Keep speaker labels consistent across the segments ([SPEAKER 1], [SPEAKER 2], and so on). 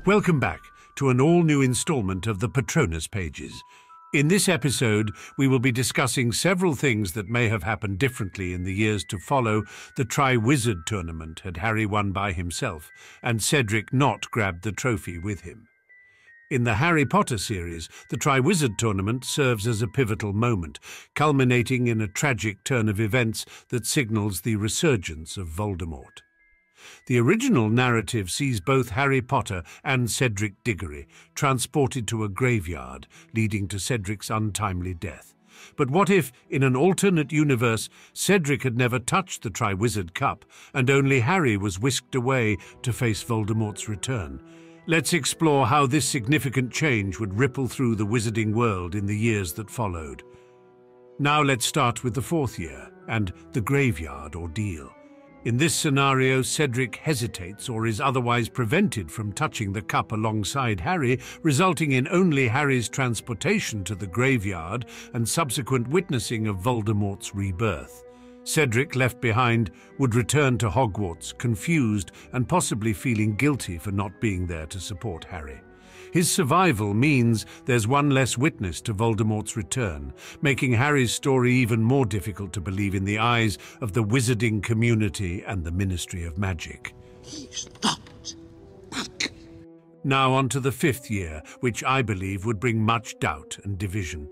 [SPEAKER 1] Welcome back to an all-new installment of the Patronus Pages. In this episode, we will be discussing several things that may have happened differently in the years to follow the Triwizard tournament had Harry won by himself and Cedric not grabbed the trophy with him. In the Harry Potter series, the Triwizard tournament serves as a pivotal moment, culminating in a tragic turn of events that signals the resurgence of Voldemort. The original narrative sees both Harry Potter and Cedric Diggory transported to a graveyard, leading to Cedric's untimely death. But what if, in an alternate universe, Cedric had never touched the Triwizard Cup and only Harry was whisked away to face Voldemort's return? Let's explore how this significant change would ripple through the wizarding world in the years that followed. Now let's start with the fourth year and the graveyard ordeal. In this scenario, Cedric hesitates or is otherwise prevented from touching the cup alongside Harry, resulting in only Harry's transportation to the graveyard and subsequent witnessing of Voldemort's rebirth. Cedric, left behind, would return to Hogwarts, confused and possibly feeling guilty for not being there to support Harry. His survival means there's one less witness to Voldemort's return, making Harry's story even more difficult to believe in the eyes of the wizarding community and the Ministry of Magic.
[SPEAKER 2] He's not back.
[SPEAKER 1] Now on to the fifth year, which I believe would bring much doubt and division.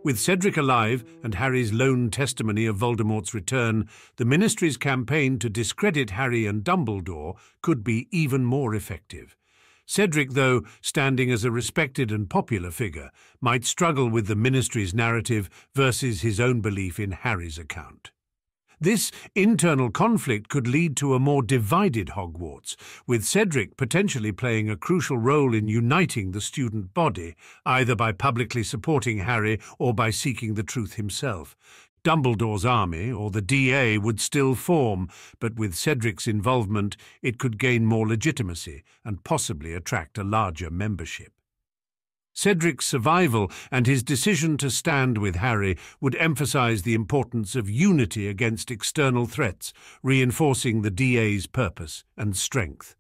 [SPEAKER 1] With Cedric alive and Harry's lone testimony of Voldemort's return, the Ministry's campaign to discredit Harry and Dumbledore could be even more effective. Cedric, though, standing as a respected and popular figure, might struggle with the Ministry's narrative versus his own belief in Harry's account. This internal conflict could lead to a more divided Hogwarts, with Cedric potentially playing a crucial role in uniting the student body, either by publicly supporting Harry or by seeking the truth himself. Dumbledore's army, or the DA, would still form, but with Cedric's involvement, it could gain more legitimacy and possibly attract a larger membership. Cedric's survival and his decision to stand with Harry would emphasize the importance of unity against external threats, reinforcing the DA's purpose and strength.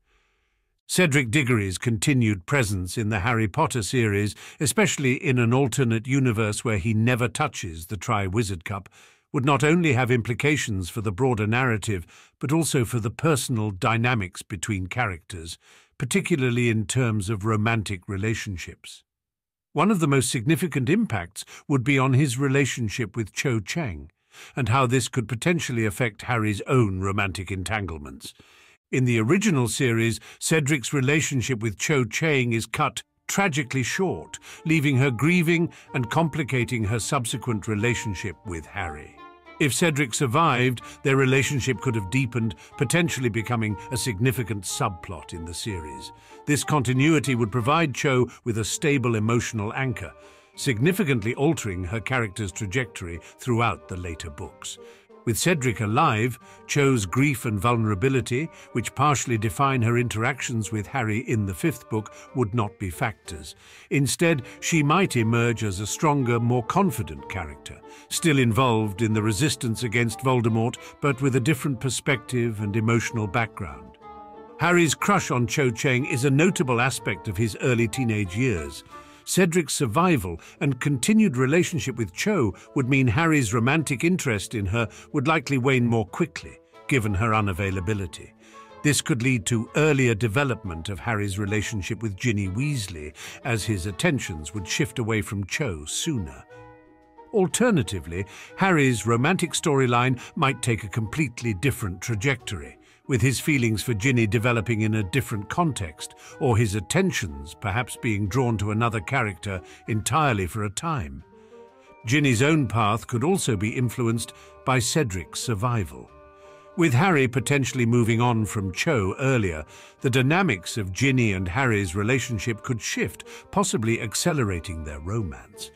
[SPEAKER 1] Cedric Diggory's continued presence in the Harry Potter series, especially in an alternate universe where he never touches the Triwizard Cup, would not only have implications for the broader narrative, but also for the personal dynamics between characters, particularly in terms of romantic relationships. One of the most significant impacts would be on his relationship with Cho Chang, and how this could potentially affect Harry's own romantic entanglements. In the original series, Cedric's relationship with Cho Chang is cut tragically short, leaving her grieving and complicating her subsequent relationship with Harry. If Cedric survived, their relationship could have deepened, potentially becoming a significant subplot in the series. This continuity would provide Cho with a stable emotional anchor, significantly altering her character's trajectory throughout the later books. With Cedric alive, Cho's grief and vulnerability, which partially define her interactions with Harry in the fifth book, would not be factors. Instead, she might emerge as a stronger, more confident character, still involved in the resistance against Voldemort, but with a different perspective and emotional background. Harry's crush on Cho Chang is a notable aspect of his early teenage years. Cedric's survival and continued relationship with Cho would mean Harry's romantic interest in her would likely wane more quickly, given her unavailability. This could lead to earlier development of Harry's relationship with Ginny Weasley, as his attentions would shift away from Cho sooner. Alternatively, Harry's romantic storyline might take a completely different trajectory, with his feelings for Ginny developing in a different context, or his attentions perhaps being drawn to another character entirely for a time. Ginny's own path could also be influenced by Cedric's survival. With Harry potentially moving on from Cho earlier, the dynamics of Ginny and Harry's relationship could shift, possibly accelerating their romance.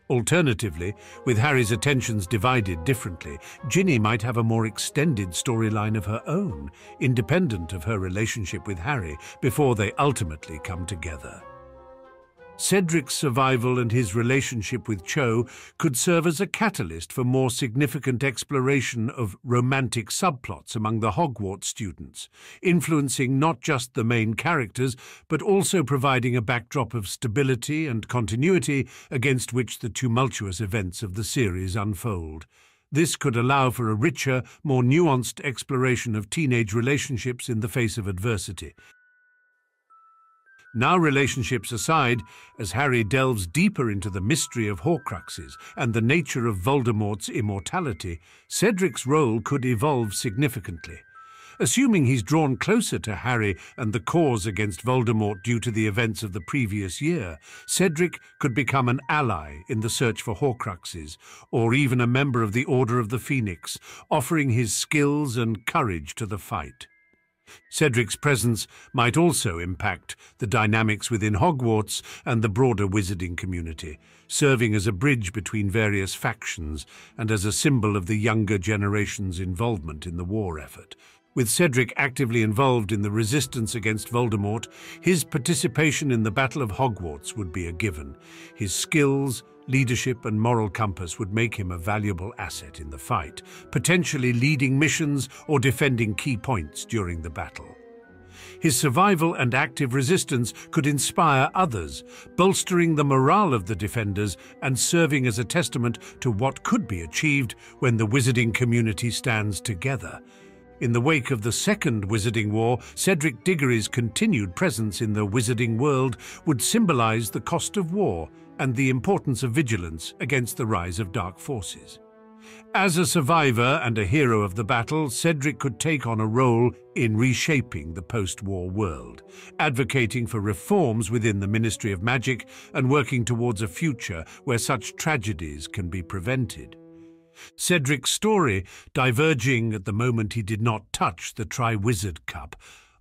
[SPEAKER 1] Alternatively, with Harry's attentions divided differently, Ginny might have a more extended storyline of her own, independent of her relationship with Harry, before they ultimately come together. Cedric's survival and his relationship with Cho could serve as a catalyst for more significant exploration of romantic subplots among the Hogwarts students, influencing not just the main characters, but also providing a backdrop of stability and continuity against which the tumultuous events of the series unfold. This could allow for a richer, more nuanced exploration of teenage relationships in the face of adversity. Now, relationships aside, as Harry delves deeper into the mystery of Horcruxes and the nature of Voldemort's immortality, Cedric's role could evolve significantly. Assuming he's drawn closer to Harry and the cause against Voldemort due to the events of the previous year, Cedric could become an ally in the search for Horcruxes, or even a member of the Order of the Phoenix, offering his skills and courage to the fight. Cedric's presence might also impact the dynamics within Hogwarts and the broader wizarding community, serving as a bridge between various factions and as a symbol of the younger generation's involvement in the war effort. With Cedric actively involved in the resistance against Voldemort, his participation in the Battle of Hogwarts would be a given. His skills, leadership and moral compass would make him a valuable asset in the fight, potentially leading missions or defending key points during the battle. His survival and active resistance could inspire others, bolstering the morale of the defenders and serving as a testament to what could be achieved when the wizarding community stands together. In the wake of the Second Wizarding War, Cedric Diggory's continued presence in the wizarding world would symbolize the cost of war and the importance of vigilance against the rise of dark forces. As a survivor and a hero of the battle, Cedric could take on a role in reshaping the post-war world, advocating for reforms within the Ministry of Magic and working towards a future where such tragedies can be prevented. Cedric's story, diverging at the moment he did not touch the Triwizard Cup,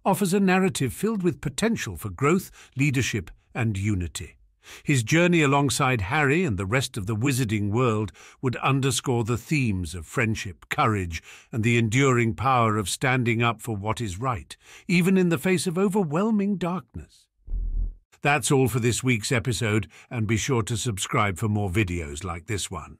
[SPEAKER 1] offers a narrative filled with potential for growth, leadership, and unity. His journey alongside Harry and the rest of the wizarding world would underscore the themes of friendship, courage, and the enduring power of standing up for what is right, even in the face of overwhelming darkness. That's all for this week's episode, and be sure to subscribe for more videos like this one.